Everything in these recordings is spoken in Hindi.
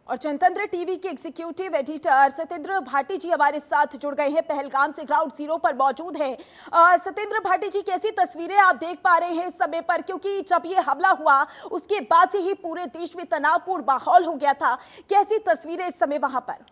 और जनतंत्र टीवी के एग्जीक्यूटिव एडिटर सत्येंद्र भाटी जी हमारे साथ जुड़ गए हैं, पहलगाम से ग्राउंड जीरो पर मौजूद हैं। सत्येंद्र भाटी जी, कैसी तस्वीरें आप देख पा रहे हैं इस समय पर, क्योंकि जब ये हमला हुआ उसके बाद से ही पूरे देश में तनावपूर्ण माहौल हो गया था। कैसी तस्वीरें इस समय वहां पर?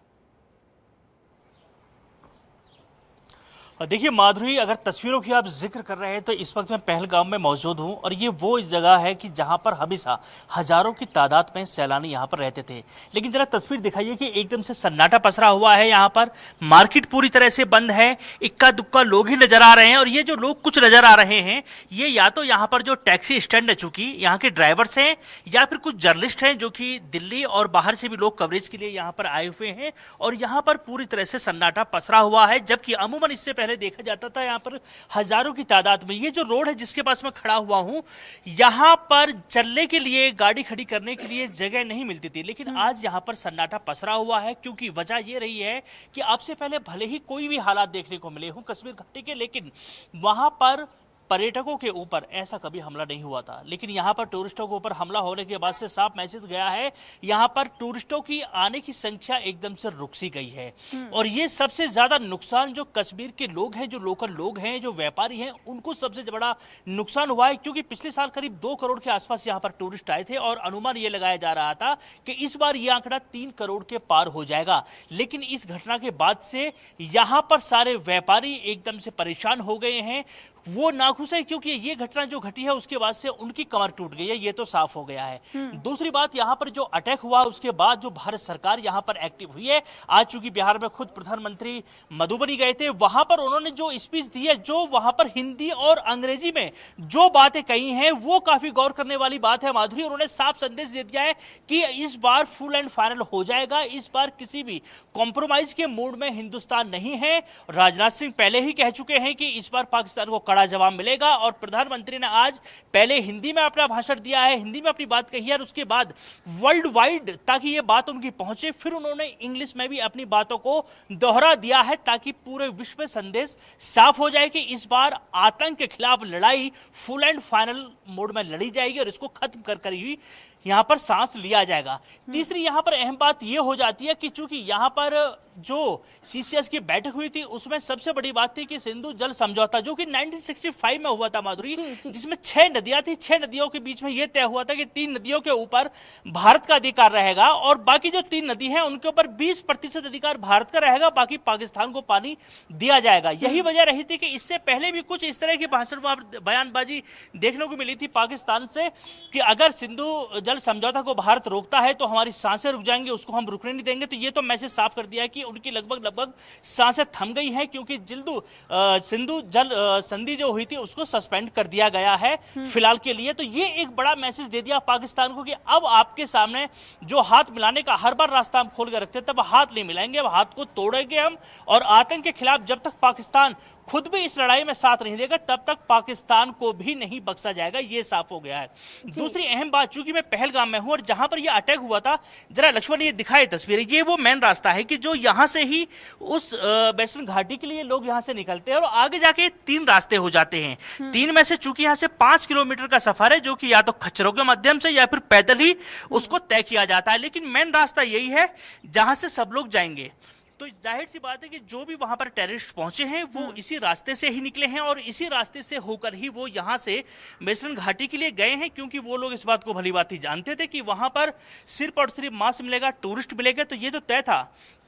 देखिए माधुरी, अगर तस्वीरों की आप जिक्र कर रहे हैं तो इस वक्त मैं पहलगाम में मौजूद हूं और ये वो जगह है कि जहां पर हमेशा हजारों की तादाद में सैलानी यहां पर रहते थे। लेकिन जरा तस्वीर दिखाइए कि एकदम से सन्नाटा पसरा हुआ है। यहां पर मार्केट पूरी तरह से बंद है, इक्का दुक्का लोग ही नजर आ रहे हैं। और ये जो लोग कुछ नजर आ रहे हैं, ये या तो यहाँ पर जो टैक्सी स्टैंड है, चूंकि यहाँ के ड्राइवर्स हैं, या फिर कुछ जर्नलिस्ट हैं जो कि दिल्ली और बाहर से भी लोग कवरेज के लिए यहाँ पर आए हुए हैं। और यहाँ पर पूरी तरह से सन्नाटा पसरा हुआ है, जबकि अमूमन इससे पहले देखा जाता था यहाँ पर हजारों की तादाद में। ये जो रोड है जिसके पास मैं खड़ा हुआ हूँ, यहाँ पर चलने के लिए, गाड़ी खड़ी करने के लिए जगह नहीं मिलती थी। लेकिन आज यहाँ पर सन्नाटा पसरा हुआ है, क्योंकि वजह ये रही है कि आपसे पहले भले ही कोई भी हालात देखने को मिले हों कश्मीर घाटी के, लेकिन वहां पर पर्यटकों के ऊपर ऐसा कभी हमला नहीं हुआ था। लेकिन यहाँ पर टूरिस्टों के ऊपर हमला होने के बाद से साफ मैसेज गया है, यहाँ पर टूरिस्टों की आने की संख्या एकदम से रुक सी गई है। और ये सबसे ज्यादा नुकसान जो कश्मीर के लोग हैं, जो लोकल लोग हैं, जो व्यापारी हैं, उनको सबसे बड़ा नुकसान हुआ है। क्योंकि पिछले साल करीब 2 करोड़ के आसपास यहाँ पर टूरिस्ट आए थे और अनुमान ये लगाया जा रहा था कि इस बार ये आंकड़ा 3 करोड़ के पार हो जाएगा। लेकिन इस घटना के बाद से यहाँ पर सारे व्यापारी एकदम से परेशान हो गए हैं, वो नाखुश है, क्योंकि ये घटना जो घटी है उसके बाद से उनकी कमर टूट गई है, ये तो साफ हो गया है। दूसरी बात, यहाँ पर जो अटैक हुआ उसके बाद जो भारत सरकार यहाँ पर एक्टिव हुई है, आज चूंकि बिहार में खुद प्रधानमंत्री मधुबनी गए थे, वहां पर उन्होंने जो स्पीच दी है, जो वहां पर हिंदी और अंग्रेजी में जो बातें कही हैं, वो काफी गौर करने वाली बात है माधुरी। उन्होंने साफ संदेश दे दिया है कि इस बार फुल एंड फाइनल हो जाएगा, इस बार किसी भी कॉम्प्रोमाइज के मूड में हिंदुस्तान नहीं है। राजनाथ सिंह पहले ही कह चुके हैं कि इस बार पाकिस्तान को कड़ा जवाब मिलेगा। और प्रधानमंत्री ने आज पहले हिंदी में अपना भाषण दिया है, हिंदी में अपनी बात कही है, और उसके बाद वर्ल्ड वाइड, ताकि ये बात उनकी पहुंचे, फिर उन्होंने इंग्लिश में भी अपनी बातों को दोहरा दिया है, ताकि पूरे विश्व में संदेश साफ हो जाए कि इस बार आतंक के खिलाफ लड़ाई फुल एंड फाइनल मोड में लड़ी जाएगी और इसको खत्म कर ही यहां पर सांस लिया जाएगा। तीसरी यहां पर अहम बात यह हो जाती है कि चूंकि यहां पर जो सीसीएस की बैठक हुई थी, उसमें सबसे बड़ी बात थी कि सिंधु जल समझौता, जो कि 1965 में हुआ था माधुरी, जिसमें 6 नदियां थी, 6 नदियों के बीच में यह तय हुआ था कि 3 नदियों के ऊपर भारत का अधिकार रहेगा और बाकी जो 3 नदी हैं उनके ऊपर 20% अधिकार भारत का रहेगा, बाकी पाकिस्तान को पानी दिया जाएगा। यही वजह रही थी कि इससे पहले भी कुछ इस तरह की भाषण बयानबाजी देखने को मिली थी पाकिस्तान से कि अगर सिंधु जल समझौता को भारत रोकता है तो हमारी सांसें रुक जाएंगी, उसको हम रुकने नहीं देंगे। तो ये तो मैसेज साफ कर दिया है कि उनकी लगभग सांसें थम गई हैं, क्योंकि सिंधु जल संधि जो हुई थी उसको सस्पेंड कर दिया गया है फिलहाल के लिए। तो ये एक बड़ा मैसेज दे दिया पाकिस्तान को कि अब आपके सामने जो हाथ मिलाने का हर बार रास्ता हम खोल कर रखते हैं, तब हाथ नहीं मिलाएंगे, अब हाथ को तोड़ेंगे हम। और आतंक के खिलाफ जब तक पाकिस्तान खुद भी इस लड़ाई में साथ नहीं देगा, तब तक पाकिस्तान को भी नहीं बख्शा जाएगा, ये साफ हो गया है। दूसरी अहम बात, चूंकि मैं पहलगाम में हूं और जहां पर ये अटैक हुआ था, जरा लक्ष्मण ये दिखाए तस्वीरें, ये वो मेन रास्ता है कि जो यहां से ही उस वेस्टर्न घाटी के लिए लोग यहां से निकलते हैं और आगे जाके 3 रास्ते हो जाते हैं। 3 में से चूंकि यहां से 5 किलोमीटर का सफर है, जो कि या तो खच्चरों के माध्यम से या फिर पैदल ही उसको तय किया जाता है। लेकिन मेन रास्ता यही है जहां से सब लोग जाएंगे। तो जाहिर सी बात है कि जो भी वहां पर टेररिस्ट पहुंचे हैं वो इसी रास्ते से ही निकले हैं और इसी रास्ते से होकर ही वो यहां से वेस्टर्न घाटी के लिए गए हैं, क्योंकि वो लोग इस बात को भली भांति जानते थे कि वहां पर सिर्फ और सिर्फ मांस मिलेगा, टूरिस्ट मिलेगा। तो ये तो तय था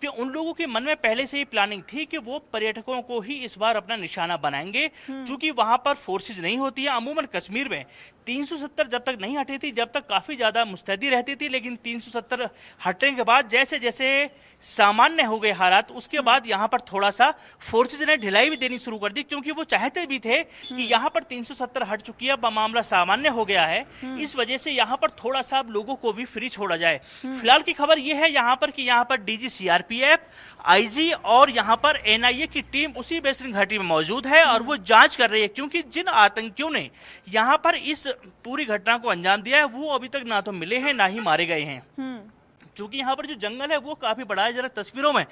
कि उन लोगों के मन में पहले से ही प्लानिंग थी कि वो पर्यटकों को ही इस बार अपना निशाना बनाएंगे, क्योंकि वहां पर फोर्सेज नहीं होती है। अमूमन कश्मीर में 370 जब तक नहीं हटी थी, जब तक काफी ज्यादा मुस्तैदी रहती थी, लेकिन 370 हटने के बाद जैसे जैसे सामान्य हो गए हालात, उसके बाद यहाँ पर थोड़ा सा फोर्सेज ने ढिलाई भी देनी शुरू कर दी, क्योंकि वो चाहते भी थे कि यहाँ पर 370 हट चुकी है, मामला सामान्य हो गया है, इस वजह से यहाँ पर थोड़ा सा लोगों को भी फ्री छोड़ा जाए। फिलहाल की खबर यह है यहाँ पर कि यहाँ पर डीजी सीआरपीएफ, आईजी और यहाँ पर एनआईए की टीम उसी वेस्टर्न घाटी में मौजूद है और वो जांच कर रही है, क्योंकि जिन आतंकियों ने यहाँ पर इस पूरी घटना को अंजाम दिया है वो अभी तक ना तो मिले हैं ना ही मारे गए हैं। चूंकि यहाँ पर जो जंगल है वो काफी बड़ा है। जरा तस्वीरों में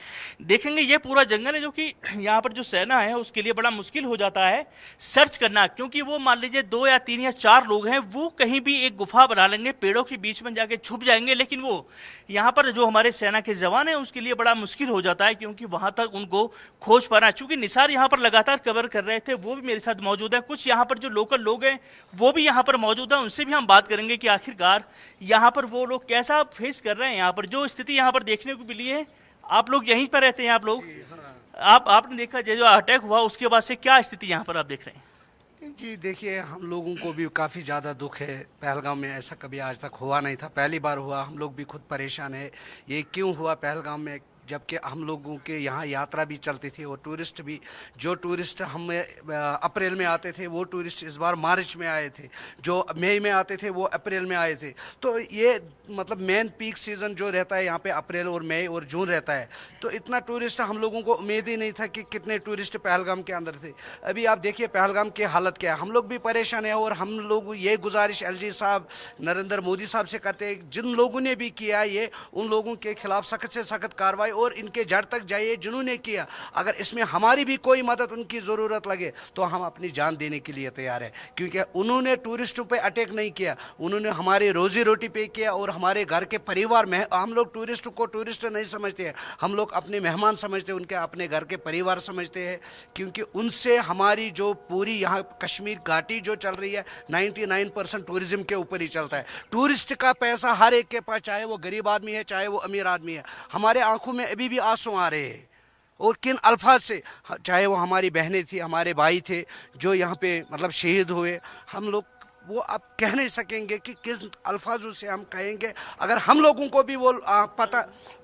देखेंगे ये पूरा जंगल है, जो कि यहाँ पर जो सेना है उसके लिए बड़ा मुश्किल हो जाता है सर्च करना, क्योंकि वो मान लीजिए 2 या 3 या 4 लोग हैं, वो कहीं भी एक गुफा बना लेंगे, पेड़ों के बीच में जाके छुप जाएंगे, लेकिन वो यहाँ पर जो हमारे सेना के जवान है उसके लिए बड़ा मुश्किल हो जाता है, क्योंकि वहां तक उनको खोज पाना। चूंकि निसार यहाँ पर लगातार कवर कर रहे थे, वो भी मेरे साथ मौजूद है। कुछ यहाँ पर जो लोकल लोग हैं वो भी यहाँ पर मौजूद है, उनसे भी हम बात करेंगे कि आखिरकार यहाँ पर वो लोग कैसा फेस कर रहे हैं। यहाँ पर जो स्थिति यहाँ पर देखने को मिली है, आप लोग यहीं पर रहते हैं, आप लोग आपने देखा जो अटैक हुआ उसके बाद से क्या स्थिति यहाँ पर आप देख रहे हैं? जी देखिए, हम लोगों को भी काफ़ी ज़्यादा दुख है। पहलगाम में ऐसा कभी आज तक हुआ नहीं था, पहली बार हुआ। हम लोग भी खुद परेशान है, ये क्यों हुआ पहलगाम में, जबकि हम लोगों के यहाँ यात्रा भी चलती थी और टूरिस्ट भी, जो टूरिस्ट हम अप्रैल में आते थे वो टूरिस्ट इस बार मार्च में आए थे, जो मई में आते थे वो अप्रैल में आए थे। तो ये मतलब मेन पीक सीज़न जो रहता है यहाँ पे अप्रैल और मई और जून रहता है। तो इतना टूरिस्ट हम लोगों को उम्मीद ही नहीं था कि कितने टूरिस्ट पहलगाम के अंदर थे। अभी आप देखिए पहलगाम की हालत क्या है, हम लोग भी परेशान हैं। और हम लोग ये गुजारिश एलजी साहब, नरेंद्र मोदी साहब से करते हैं, जिन लोगों ने भी किया ये, उन लोगों के खिलाफ सख्त से सख्त कार्रवाई और इनके जड़ तक जाइए जिन्होंने किया। अगर इसमें हमारी भी कोई मदद उनकी ज़रूरत लगे तो हम अपनी जान देने के लिए तैयार हैं, क्योंकि उन्होंने टूरिस्टों पे अटैक नहीं किया, उन्होंने हमारी रोजी रोटी पे किया और हमारे घर के परिवार में। हम लोग टूरिस्ट को टूरिस्ट नहीं समझते हैं, हम लोग अपने मेहमान समझते हैं, उनके अपने घर के परिवार समझते हैं, क्योंकि उनसे हमारी जो पूरी यहाँ कश्मीर घाटी जो चल रही है 99% टूरिज्म के ऊपर ही चलता है। टूरिस्ट का पैसा हर एक के पास, चाहे वो गरीब आदमी है चाहे वो अमीर आदमी है। हमारे आंखों में अभी भी आंसू आ रहे हैं, और किन अल्फाज से, चाहे वो हमारी बहनें थी, हमारे भाई थे जो यहाँ पे मतलब शहीद हुए, हम लोग वो अब कह नहीं सकेंगे कि किस अल्फाजों से हम कहेंगे। अगर हम लोगों को भी वो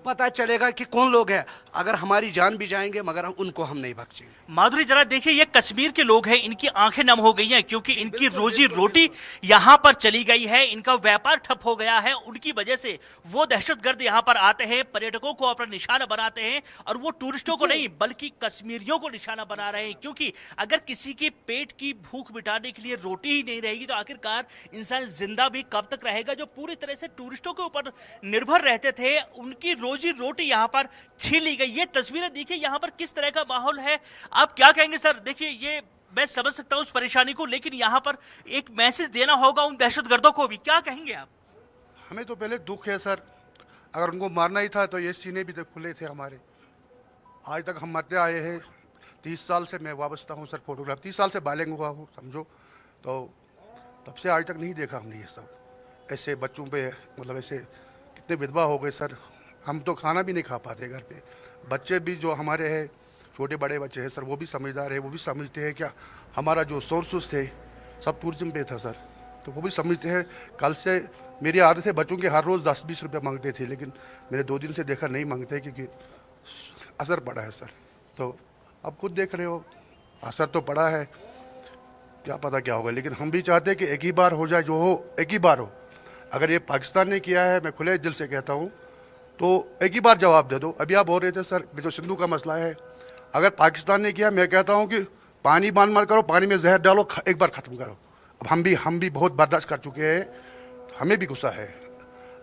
पता चलेगा कि कौन लोग हैं, अगर हमारी जान भी जाएंगे मगर उनको हम नहीं बख्शेंगे। माधुरी जरा देखिए, ये कश्मीर के लोग हैं, इनकी आंखें नम हो गई हैं, क्योंकि इनकी रोजी रोटी यहाँ पर चली गई है, इनका व्यापार ठप हो गया है। उनकी वजह से वो दहशतगर्द यहाँ पर आते हैं, पर्यटकों को अपना निशाना बनाते हैं, और वो टूरिस्टों को नहीं बल्कि कश्मीरियों को निशाना बना रहे हैं। क्योंकि अगर किसी के पेट की भूख मिटाने के लिए रोटी ही नहीं रहेगी तो आखिरकार इंसान जिंदा भी कब तक रहेगा। जो पूरी तरह से टूरिस्टों के ऊपर निर्भर रहते थे, उनकी रोजी रोटी यहाँ पर छीन ली गई। ये तस्वीरें देखिए यहाँ पर किस तरह का माहौल है, आप क्या कहेंगे सर? देखिए ये मैं समझ सकता हूँ उस परेशानी को, लेकिन यहाँ पर एक मैसेज देना होगा उन दहशतगर्दों को भी, क्या कहेंगे आप? हमें तो पहले दुख है सर, अगर उनको मारना ही था तो ये सीने भी तो खुले थे हमारे। आज तक हम मरते आए हैं, 30 साल से मैं वाबस्ता हूँ सर, फोटोग्राफ 30 साल से बालिग हुआ हूँ समझो, तो तब से आज तक नहीं देखा हमने ये सब। ऐसे बच्चों पे मतलब ऐसे कितने विधवा हो गए सर, हम तो खाना भी नहीं खा पाते घर पे। बच्चे भी जो हमारे हैं, छोटे बड़े बच्चे हैं सर, वो भी समझदार है, वो भी समझते हैं क्या हमारा जो सोर्सेस थे सब टूरिज्म पे था सर, तो वो भी समझते हैं। कल से मेरी आदत है, बच्चों के हर रोज़ 10-20 रुपये मांगते थे, लेकिन मैंने 2 दिन से देखा नहीं मांगते, क्योंकि असर पड़ा है सर। तो अब खुद देख रहे हो असर तो पड़ा है, क्या पता क्या होगा, लेकिन हम भी चाहते हैं कि एक ही बार हो जाए, जो हो एक ही बार हो। अगर ये पाकिस्तान ने किया है, मैं खुले दिल से कहता हूँ, तो एक ही बार जवाब दे दो। अभी आप बोल रहे थे सर जो सिंधु का मसला है, अगर पाकिस्तान ने किया, मैं कहता हूँ कि पानी बंद मत करो, पानी में जहर डालो, एक बार ख़त्म करो। अब हम भी बहुत बर्दाश्त कर चुके हैं, हमें भी गुस्सा है।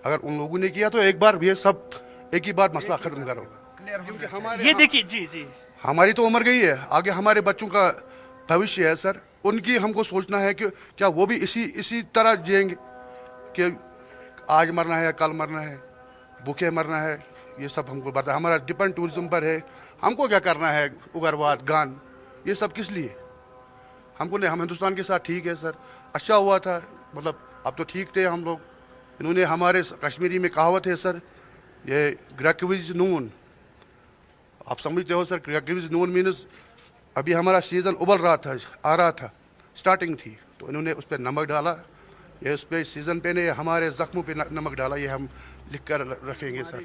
अगर उन लोगों ने किया तो एक बार ये सब एक ही बार मसला ख़त्म करो, क्योंकि हमारे ये देखिए जी हमारी तो उम्र गई है, आगे हमारे बच्चों का भविष्य है सर, उनकी हमको सोचना है कि क्या वो भी इसी तरह जिएंगे कि आज मरना है या कल मरना है, भूखे मरना है। ये सब हमको बता, हमारा डिपेंड टूरिज्म पर है। हमको क्या करना है, उग्रवाद गान ये सब किस लिए? हमको नहीं, हम हिंदुस्तान के साथ ठीक है सर, अच्छा हुआ था, मतलब अब तो ठीक थे हम लोग। इन्होंने हमारे कश्मीरी में कहावत है सर, ये ग्रकविज नून, आप समझते हो सर, ग्रकविज नून मीन्स अभी हमारा सीज़न उबल रहा था, आ रहा था, स्टार्टिंग थी, तो इन्होंने उस पर नमक डाला, ये उस पर सीज़न पे ने हमारे ज़ख्मों पे नमक डाला। ये हम लिख कर रखेंगे सर,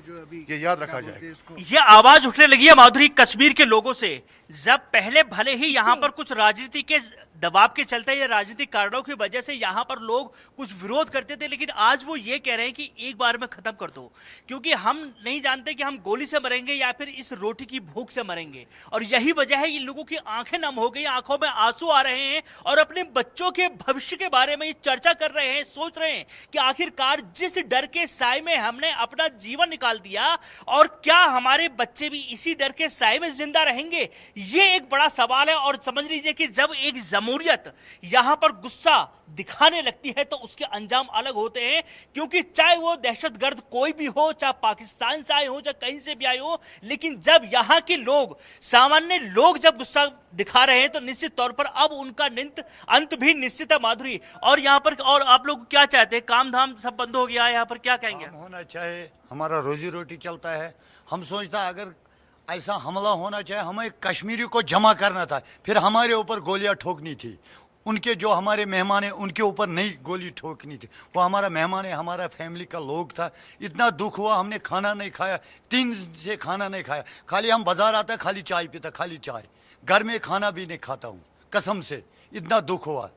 ये याद रखा जाए। ये आवाज उठने लगी है माधुरी कश्मीर के लोगों से, जब पहले भले ही यहाँ पर कुछ राजनीति के दबाव के चलते या राजनीतिक कारणों की वजह से यहाँ पर लोग कुछ विरोध करते थे, लेकिन आज वो ये कह रहे हैं कि एक बार में खत्म कर दो, क्योंकि हम नहीं जानते कि हम गोली से मरेंगे या फिर इस रोटी की भूख से मरेंगे। और यही वजह है इन लोगों की आंखें नम हो गई, आंखों में आंसू आ रहे हैं, और अपने बच्चों के भविष्य के बारे में ये चर्चा कर रहे हैं, सोच रहे हैं कि आखिरकार जिस डर के साए में हमने अपना जीवन निकाल दिया और क्या हमारे बच्चे भी इसी डर के साए में जिंदा रहेंगे? ये एक बड़ा सवाल है। और समझ लीजिए कि जब एक जमहूरियत यहां पर गुस्सा दिखाने लगती है तो उसके अंजाम अलग होते हैं, क्योंकि चाहे वो दहशतगर्द कोई भी हो, चाहे पाकिस्तान से आए हो, चाहे कहीं से भी आए हो, लेकिन जब यहाँ के लोग, सामान्य लोग जब गुस्सा दिखा रहे हैं तो निश्चित तौर पर अब उनका अंत भी निश्चित है। माधुरी, और यहाँ पर और आप लोग क्या चाहते हैं? काम धाम सब बंद हो गया है, यहाँ पर क्या कहेंगे? होना चाहिए, हमारा रोजी रोटी चलता है। हम सोचता अगर ऐसा हमला होना चाहिए, हमें कश्मीरी को जमा करना था, फिर हमारे ऊपर गोलियां ठोकनी थी। उनके जो हमारे मेहमान हैं उनके ऊपर नहीं गोली ठोकनी थी। वो हमारा मेहमान है, हमारा फैमिली का लोग था। इतना दुख हुआ, हमने खाना नहीं खाया, 3 दिन से खाना नहीं खाया। खाली हम बाजार आता, खाली चाय पीता, खाली चाय। घर में खाना भी नहीं खाता हूँ, कसम से इतना दुख हुआ।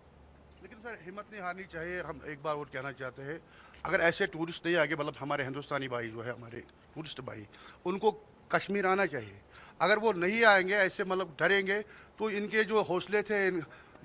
लेकिन सर हिम्मत नहीं हारनी चाहिए। हम एक बार और कहना चाहते हैं, अगर ऐसे टूरिस्ट नहीं आगे, मतलब हमारे हिंदुस्तानी भाई जो है, हमारे टूरिस्ट भाई, उनको कश्मीर आना चाहिए। अगर वो नहीं आएंगे, ऐसे मतलब डरेंगे, तो इनके जो हौसले थे,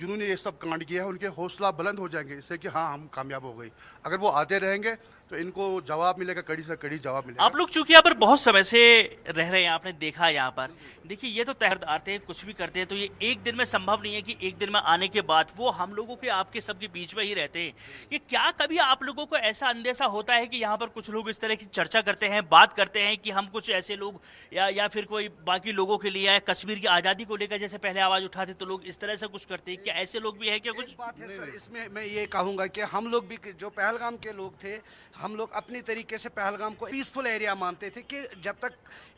जिन्होंने ये सब कांड किया है, उनके हौसला बुलंद हो जाएंगे इससे कि हाँ हम कामयाब हो गई। अगर वो आते रहेंगे तो इनको जवाब मिलेगा, कड़ी से कड़ी जवाब मिलेगा। आप लोग चूंकि यहाँ पर बहुत समय से रह रहे हैं, आपने देखा यहाँ पर, देखिए ये तो तहत आते हैं, कुछ भी करते हैं, तो ये एक दिन में संभव नहीं है कि एक दिन में आने के बाद वो हम लोगों के आपके सबके बीच में ही रहते हैं। कि क्या कभी आप लोगों को ऐसा अंदेशा होता है कि यहाँ पर कुछ लोग इस तरह की चर्चा करते हैं, बात करते हैं कि हम कुछ ऐसे लोग या फिर कोई बाकी लोगों के लिए, कश्मीर की आज़ादी को लेकर जैसे पहले आवाज़ उठाते तो लोग इस तरह से कुछ करते हैं, क्या ऐसे लोग भी है क्या? कुछ बात है सर, इसमें मैं ये कहूँगा कि हम लोग भी, जो पहलगाम के लोग थे, हम लोग अपनी तरीके से पहलगाम को पीसफुल एरिया मानते थे। कि जब तक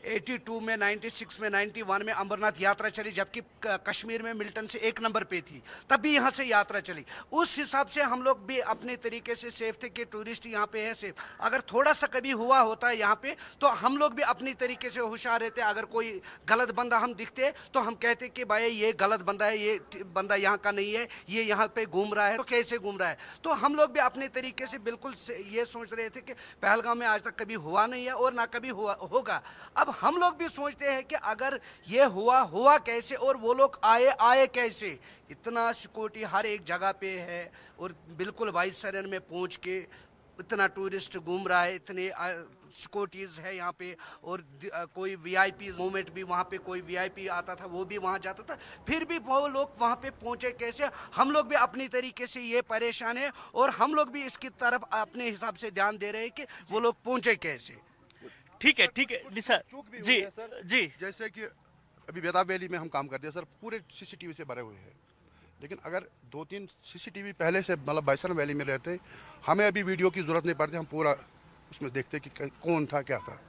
82 में, 96 में, 91 में अमरनाथ यात्रा चली, जबकि कश्मीर में मिल्टन से 1 नंबर पे थी, तब भी यहाँ से यात्रा चली। उस हिसाब से हम लोग भी अपने तरीके से सेफ थे कि टूरिस्ट यहाँ पे है सेफ। अगर थोड़ा सा कभी हुआ होता है यहाँ पे, तो हम लोग भी अपनी तरीके से होशियार रहते। अगर कोई गलत बंदा हम दिखते तो हम कहते कि भाई ये गलत बंदा है, ये बंदा यहाँ का नहीं है, ये यहाँ पे घूम रहा है, तो कैसे घूम रहा है। तो हम लोग भी अपने तरीके से बिल्कुल ये सोच रहे थे कि पहलगाम में आज तक कभी हुआ नहीं है और ना कभी होगा। अब हम लोग भी सोचते हैं कि अगर ये हुआ कैसे, और वो लोग आए कैसे। इतना सिक्योरिटी हर एक जगह पे है, और बिल्कुल वाइस सरन में पहुंच के इतना टूरिस्ट घूम रहा है, इतने सिक्योरिटीज है यहाँ पे, और कोई वीआईपी मूवमेंट भी, वहाँ पे कोई वीआईपी आता था वो भी वहाँ जाता था, फिर भी वो लोग वहाँ पे पहुँचे कैसे। हम लोग भी अपनी तरीके से ये परेशान है, और हम लोग भी इसकी तरफ अपने हिसाब से ध्यान दे रहे हैं कि वो लोग पहुँचे कैसे। ठीक है निशा जी जी। जैसे कि अभी बेताब वैली में हम काम करते हैं सर, पूरे सीसीटीवी से भरे हुए हैं। लेकिन अगर 2-3 सीसीटीवी पहले से मतलब बाइसन वैली में रहते, हमें अभी वीडियो की जरूरत नहीं पड़ती, हम पूरा उसमें देखते कि कौन था क्या था।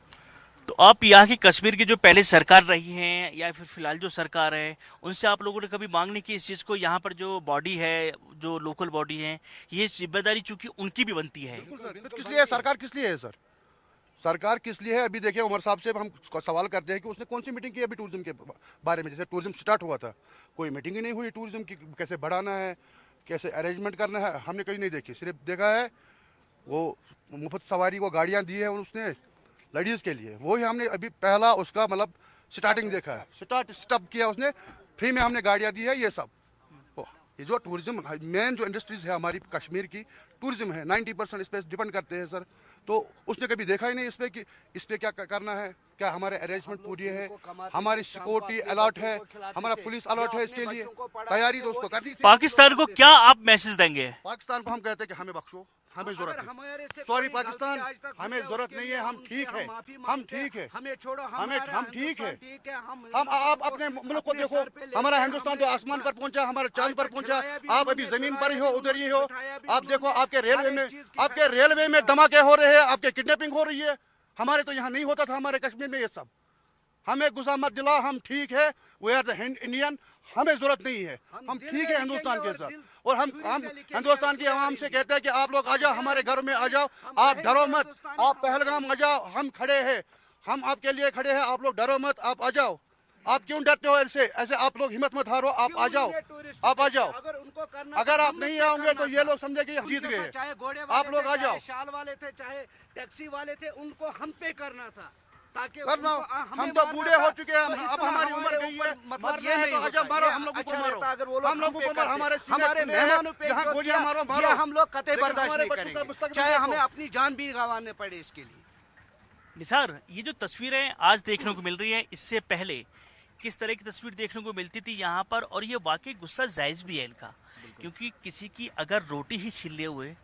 तो आप यहाँ की कश्मीर की जो पहले सरकार रही है या फिर फिलहाल जो सरकार है, उनसे आप लोगों ने कभी मांग नहीं की इस चीज़ को? यहाँ पर जो बॉडी है, जो लोकल बॉडी है, ये जिम्मेदारी चूंकि उनकी भी बनती है। किस लिए है सरकार, किस लिए है सर, सरकार किस लिए है? अभी देखिए उमर साहब से हम सवाल करते हैं कि उसने कौन सी मीटिंग की अभी टूरिज्म के बारे में। जैसे टूरिज्म स्टार्ट हुआ था, कोई मीटिंग ही नहीं हुई टूरिज्म की, कैसे बढ़ाना है, कैसे अरेंजमेंट करना है, हमने कहीं नहीं देखी। सिर्फ देखा है वो मुफ्त सवारी को गाड़ियाँ दी है उसने लेडीज़ के लिए, वो ही हमने अभी पहला उसका मतलब स्टार्टिंग देखा है। स्टार्ट किया उसने, फ्री में हमने गाड़ियाँ दी है। ये सब ये जो टूरिज्म मेन जो इंडस्ट्रीज है हमारी कश्मीर की, टूरिज्म है, 90% इस पर डिपेंड करते हैं सर। तो उसने कभी देखा ही नहीं इस पे क्या करना है, क्या हमारे अरेंजमेंट पूरी है, हमारी सिक्योरिटी अलर्ट है, हमारा पुलिस अलर्ट है, इसके लिए तैयारी तो उसको करनी। पाकिस्तान को क्या आप मैसेज देंगे? पाकिस्तान को हम कहते हैं कि हमें बख्शो, हमें जरूरत है। सॉरी पाकिस्तान, हमें जरूरत नहीं है, हम ठीक है, हम ठीक है, हमें छोड़ो, हम ठीक है। हम आप अपने मुल्क को देखो, हमारा हिंदुस्तान तो आसमान पर पहुंचा, हमारा चांद पर पहुंचा, आप अभी जमीन पर ही हो, उधर ही हो। आप देखो आपके रेलवे में धमाके हो रहे हैं, आपके किडनैपिंग हो रही है। हमारे तो यहाँ नहीं होता था, हमारे कश्मीर में ये सब। हमें गुस्सा मत दिला, हम ठीक है, वी आर द इंडियन, हमें जरूरत नहीं है, हम ठीक है हिंदुस्तान के साथ। और हम हिंदुस्तान की आवाम से कहते हैं कि आप लोग आ जाओ, हमारे घरों में आ जाओ, आप डरो मत, आप पहलगाम आ जाओ, हम खड़े हैं, हम आपके लिए खड़े हैं, आप लोग डरो मत, आप आ जाओ। आप क्यों डरते हो ऐसे? आप लोग हिम्मत मत हारो, आप आ जाओ, आप आ जाओ। अगर आप नहीं आओगे तो ये लोग समझे कि जीत गए। चाहे घोड़े आप लोग आ जाओ, शाल वाले थे, चाहे टैक्सी वाले थे, उनको हम पे करना था, ताकि करना। हम तो बूढ़े हो चुके हैं, अब हमारी उम्र गई है, मतलब ये नहीं होता। मारो हम लोगों को, मारो अगर वो लोग हम लोगों को, हमारे मेहमानों पे गोलियां मारो, ये हम लोग कतई बर्दाश्त नहीं करेंगे, चाहे हमें अपनी जान भी गंवाने पड़े इसके लिए। निसार, ये जो तस्वीरें आज देखने को मिल रही है, इससे पहले किस तरह की तस्वीर देखने को मिलती थी यहाँ पर? और ये वाकई गुस्सा जायज भी है इनका, क्योंकि किसी की अगर रोटी ही छीन लिए हुए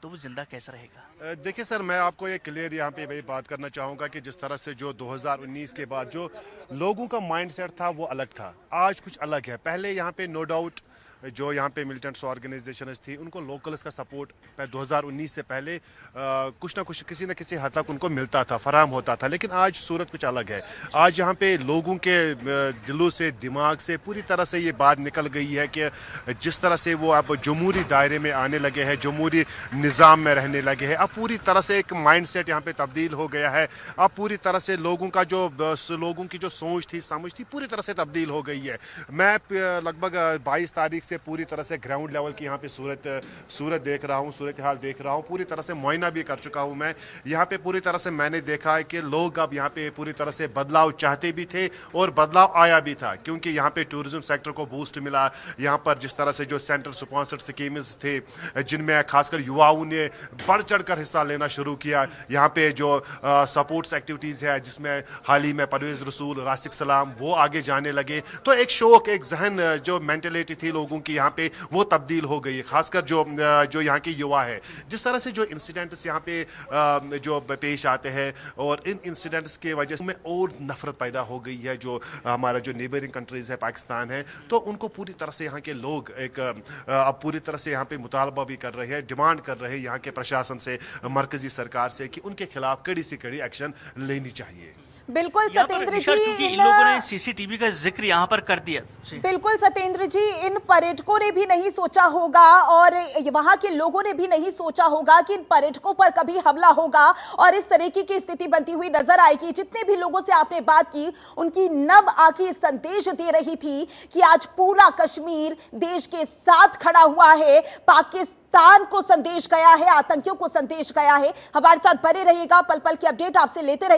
तो वो जिंदा कैसा रहेगा? देखिए सर, मैं आपको ये क्लियर यहाँ पे वही बात करना चाहूँगा कि जिस तरह से जो 2019 के बाद जो लोगों का माइंडसेट था वो अलग था, आज कुछ अलग है। पहले यहाँ पे नो डाउट जो यहाँ पे मिलिटेंट्स ऑर्गेनाइजेशंस थी उनको लोकल्स का सपोर्ट 2019 से पहले कुछ ना कुछ किसी न किसी हद तक उनको मिलता था, फराहम होता था। लेकिन आज सूरत कुछ अलग है। आज यहाँ पे लोगों के दिलों से, दिमाग से पूरी तरह से ये बात निकल गई है कि जिस तरह से वो अब जमहूरी दायरे में आने लगे हैं, जमहूरी निज़ाम में रहने लगे हैं, अब पूरी तरह से एक माइंड सेट यहाँ पे तब्दील हो गया है। अब पूरी तरह से लोगों की जो सोच थी, समझ थी, पूरी तरह से तब्दील हो गई है। मैं लगभग 22 तारीख से पूरी तरह से ग्राउंड लेवल की यहाँ पे सूरत देख रहा हूँ, सूरत हाल देख रहा हूँ, पूरी तरह से मुआयना भी कर चुका हूँ मैं। यहाँ पे पूरी तरह से मैंने देखा है कि लोग अब यहाँ पे पूरी तरह से बदलाव चाहते भी थे और बदलाव आया भी था, क्योंकि यहाँ पे टूरिज्म सेक्टर को बूस्ट मिला। यहाँ पर जिस तरह से जो सेंट्रल स्पॉन्सर्ड स्कीम्स थे, जिनमें खासकर युवाओं ने बढ़ चढ़ कर हिस्सा लेना शुरू किया। यहाँ पे जो सपोर्ट्स एक्टिविटीज़ है, जिसमें हाल ही में परवेज़ रसूल, राशिक सलाम, वो आगे जाने लगे, तो एक शौक, एक जहन, जो मेंटेलिटी थी लोगों की यहाँ पे, वो तब्दील हो गई है। खासकर जो यहाँ के युवा है, जिस तरह से जो इंसिडेंट्स यहाँ पे जो पेश आते हैं, और इन इंसिडेंट्स के वजह में और नफरत पैदा हो गई है। जो हमारा जो नेबरिंग कंट्रीज है, पाकिस्तान है, तो उनको पूरी तरह से यहाँ के लोग अब पूरी तरह से यहाँ पे मुतालबा भी कर रहे हैं, डिमांड कर रहे हैं यहाँ के प्रशासन से, मरकजी सरकार से, कि उनके खिलाफ कड़ी से कड़ी एक्शन लेनी चाहिए। बिल्कुल यहाँ पर सतेंद्र निशा, जी, क्योंकि इन लोगों ने सीसीटीवी का जिक्र यहाँ पर कर दिया। बिल्कुल सतेंद्र जी, इन पर्यटकों ने भी नहीं सोचा होगा और वहां के लोगों ने भी नहीं सोचा होगा कि इन पर्यटकों पर कभी हमला होगा और इस तरीके की स्थिति बनती हुई नजर आएगी। जितने भी लोगों से आपने बात की, उनकी नब आंखें संदेश दे रही थी कि आज पूरा कश्मीर देश के साथ खड़ा हुआ है, पाकिस्तान को संदेश गया है, आतंकियों को संदेश गया है। हमारे साथ बने रहिएगा, पल पल की अपडेट आपसे लेते रहेंगे।